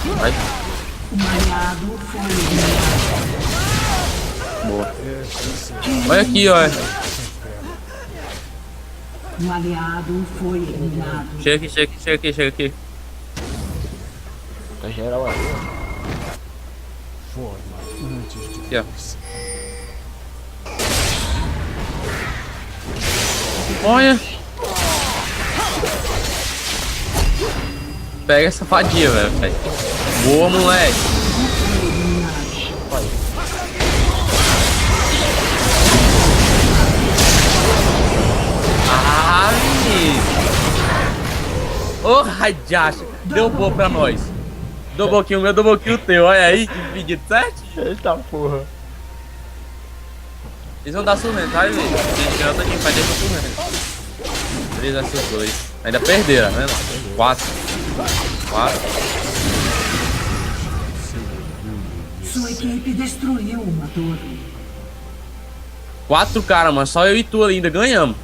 Vai. Um aliado foi eliminado. Boa. Olha aqui, ó. Um aliado foi eliminado. Chega aqui, chega aqui, chega aqui, chega aqui. Tá geral ali. Aqui, ó. Olha. Pega essa fadinha, velho. Boa, moleque. Ah, menino. Ô, radiacha. Deu boa pra nós. Double kill meu, double kill teu. Olha aí, que pedido certo. Eita porra. Eles vão dar surrento, vai ver. Quem ganha, quem faz deixa surrento. 3 vs 2. Ainda perderam, né? 4. 4. Sua equipe destruiu uma torre. 4 caras, mano. Só eu e tu ali ainda ganhamos.